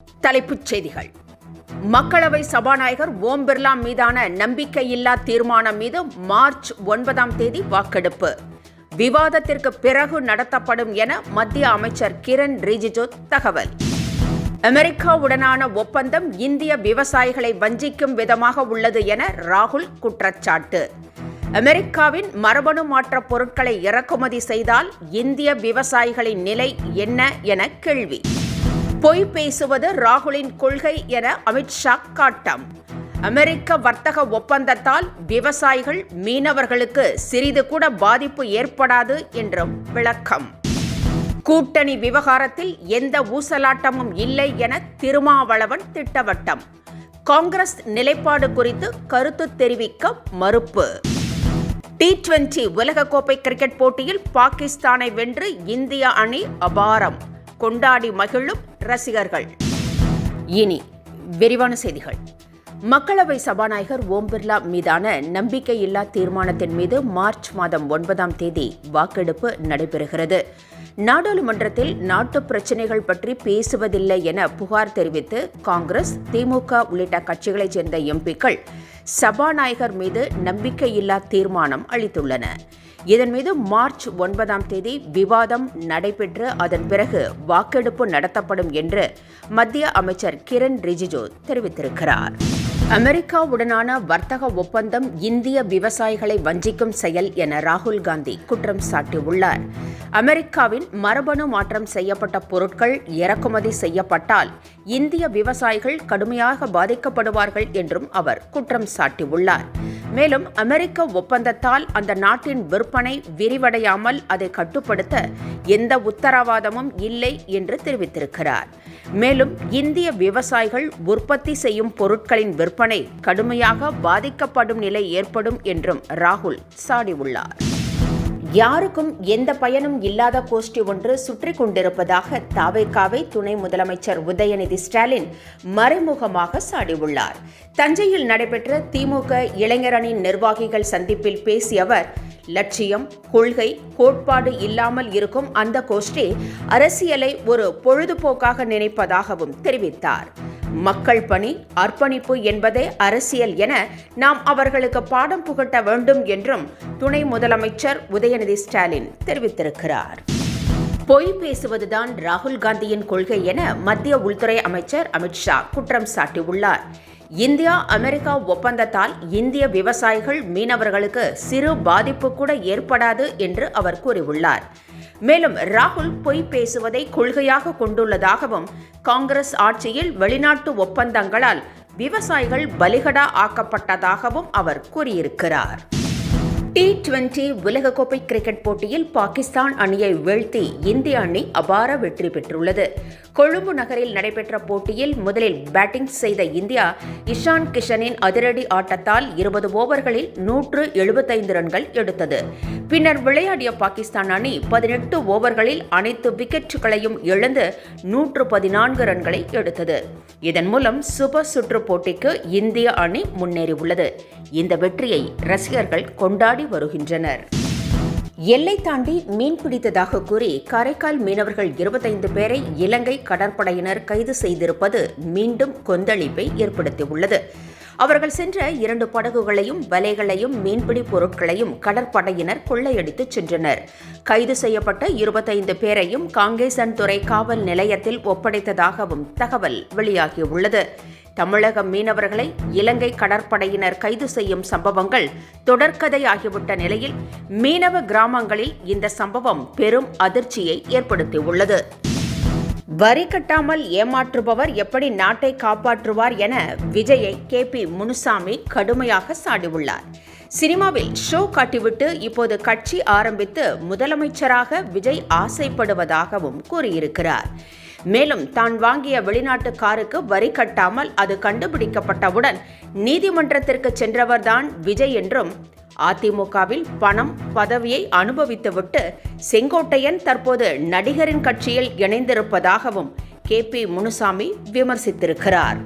தலைப்புச் செய்திகள். மக்களவை சபாநாயகர் ஓம் பிர்லா மீதான நம்பிக்கையில்லா தீர்மானம் மீது மார்ச் 9 வாக்கெடுப்பு. விவாதத்திற்கு பிறகு நடத்தப்படும் என மத்திய அமைச்சர் கிரண் ரிஜிஜு தகவல். அமெரிக்காவுடனான ஒப்பந்தம் இந்திய விவசாயிகளை வஞ்சிக்கும் விதமாக உள்ளது என ராகுல் குற்றச்சாட்டு. அமெரிக்காவின் மரபணு மாற்ற பொருட்களை இறக்குமதி செய்தால் இந்திய விவசாயிகளின் நிலை என்ன என கேள்வி. பொய் பேசுவது ராகுலின் கொள்கை என அமித்ஷா காட்டம். அமெரிக்க வர்த்தக ஒப்பந்தத்தால் விவசாயிகள் மீனவர்களுக்கு சிறிது கூட பாதிப்பு ஏற்படாது என்றும் விளக்கம். கூட்டணி விவகாரத்தில் எந்த ஊசலாட்டமும் இல்லை என திருமாவளவன் திட்டவட்டம். காங்கிரஸ் நிலைப்பாடு குறித்து கருத்து தெரிவிக்க மறுப்பு. T20 உலகக்கோப்பை கிரிக்கெட் போட்டியில் பாகிஸ்தானை வென்று இந்திய அணி அபாரம். கொண்டாடி மகிழும் ரசிகர்கள். இனி விரிவான செய்திகள். மக்களவை சபாநாயகர் ஓம் பிர்லா மீதான நம்பிக்கையில்லா தீர்மானத்தின் மீது மார்ச் 9 வாக்கெடுப்பு நடைபெறுகிறது. நாடாளுமன்றத்தில் நாட்டு பிரச்சினைகள் பற்றி பேசுவதில்லை என புகார் தெரிவித்து காங்கிரஸ், திமுக உள்ளிட்ட கட்சிகளைச் சேர்ந்த எம்பிக்கள் சபாநாயகர் மீது நம்பிக்கையில்லா தீர்மானம் அளித்துள்ளன. இதன் மீது மார்ச் 9 விவாதம் நடைபெற்று அதன் பிறகு வாக்கெடுப்பு நடத்தப்படும் என்று மத்திய அமைச்சர் கிரண் ரிஜிஜு தெரிவித்திருக்கிறார். அமெரிக்காவுடனான வர்த்தக ஒப்பந்தம் இந்திய விவசாயிகளை வஞ்சிக்கும் செயல் என ராகுல் காந்தி குற்றம் சாட்டியுள்ளார். அமெரிக்காவின் மரபணு மாற்றம் செய்யப்பட்ட பொருட்கள் இறக்குமதி செய்யப்பட்டால் இந்திய விவசாயிகள் கடுமையாக பாதிக்கப்படுவார்கள் என்றும் அவர் குற்றம் சாட்டியுள்ளார். மேலும் அமெரிக்க ஒப்பந்தத்தால் அந்த நாட்டின் விற்பனை விரிவடையாமல் அதை கட்டுப்படுத்த எந்த உத்தரவாதமும் இல்லை என்று தெரிவித்திருக்கிறார். மேலும் இந்திய விவசாயிகள் உற்பத்தி செய்யும் பொருட்களின் விற்பனை கடுமையாக பாதிக்கப்படும் நிலை ஏற்படும் என்றும் ராகுல் சாடியுள்ளார். யாருக்கும் எந்த பயனும் இல்லாத கோஷ்டி ஒன்று சுற்றி கொண்டிருப்பதாக தாவேகாவை துணை முதலமைச்சர் உதயநிதி ஸ்டாலின் மறைமுகமாக சாடியுள்ளார். தஞ்சையில் நடைபெற்ற திமுக இளைஞரணி நிர்வாகிகள் சந்திப்பில் பேசிய அவர், லட்சியம், கொள்கை, கோட்பாடு இல்லாமல் இருக்கும் அந்த கோஷ்டி அரசியலை ஒரு பொழுதுபோக்காக நினைப்பதாகவும் தெரிவித்தார். மக்கள் பணி, அர்ப்பணிப்பு என்பதே அரசியல் என நாம் அவர்களுக்கு பாடம் புகட்ட வேண்டும் என்றும் துணை முதலமைச்சர் உதயநிதி ஸ்டாலின் தெரிவித்திருக்கிறார். பொய் பேசுவதுதான் ராகுல் காந்தியின் கொள்கை என மத்திய உள்துறை அமைச்சர் அமித்ஷா குற்றம் சாட்டியுள்ளார். இந்தியா அமெரிக்கா ஒப்பந்தத்தால் இந்திய விவசாயிகள், மீனவர்களுக்கு சிறு பாதிப்பு கூட ஏற்படாது என்று அவர் கூறியுள்ளார். மேலும் ராகுல் பொய் பேசுவதை கொள்கையாக கொண்டுள்ளதாகவும், காங்கிரஸ் ஆட்சியில் வெளிநாட்டு ஒப்பந்தங்களால் விவசாயிகள் பலிகடா ஆக்கப்பட்டதாகவும் அவர் கூறியிருக்கிறார். T20 உலகக்கோப்பை கிரிக்கெட் போட்டியில் பாகிஸ்தான் அணியை வீழ்த்தி இந்திய அணி அபார வெற்றி பெற்றுள்ளது. கொழும்பு நகரில் நடைபெற்ற போட்டியில் முதலில் பேட்டிங் செய்த இந்தியா இஷான் கிஷனின் அதிரடி ஆட்டத்தால் 20 ஓவர்களில் 175 ரன்கள் எடுத்தது. பின்னர் விளையாடிய பாகிஸ்தான் அணி 18 ஓவர்களில் அனைத்து விக்கெட்டுகளையும் இழந்து 114 ரன்களை எடுத்தது. இதன் மூலம் சூப்பர் சுற்று போட்டிக்கு இந்திய அணி முன்னேறியுள்ளது. இந்த வெற்றியை ரசிகர்கள் கொண்டாடி வருகின்றனர். எல்லை தாண்டி மீன் பிடித்ததாக கூறி காரைக்கால் மீனவர்கள் 25 பேரை இலங்கை கடற்படையினர் கைது செய்திருப்பது மீண்டும் கொந்தளிப்பை ஏற்படுத்தியுள்ளது. அவர்கள் சென்ற 2 படகுகளையும், வலைகளையும், மீன்பிடி பொருட்களையும் கடற்படையினர் கொள்ளையடித்து சென்றனர். கைது செய்யப்பட்ட 25 பேரையும் காங்கேசன்துறை காவல் நிலையத்தில் ஒப்படைத்ததாகவும் தகவல் வெளியாகியுள்ளது. தமிழக மீனவர்களை இலங்கை கடற்படையினர் கைது செய்யும் சம்பவங்கள் தொடர்கதையாகிவிட்ட நிலையில் மீனவ கிராமங்களில் இந்த சம்பவம் பெரும் அதிர்ச்சியை ஏற்படுத்தியுள்ளது. வரி கட்டாமல் ஏமாற்றுபவர் எப்படி நாட்டை காப்பாற்றுவார் என விஜயை KP முனுசாமி கடுமையாக சாடியுள்ளார். சினிமாவில் ஷோ காட்டிவிட்டு இப்போது கட்சி ஆரம்பித்து முதலமைச்சராக விஜய் ஆசைப்படுவதாகவும் கூறியிருக்கிறார். மேலும் தான் வாங்கிய வெளிநாட்டு காருக்கு வரி கட்டாமல் அது கண்டுபிடிக்கப்பட்டவுடன் நீதிமன்றத்திற்கு சென்றவர்தான் விஜய் என்றும், அதிமுகவில் பணம், பதவியை அனுபவித்துவிட்டு செங்கோட்டையன் தற்போது நடிகரின் கட்சியில் இணைந்திருப்பதாகவும் KP முனுசாமி விமர்சித்திருக்கிறார்.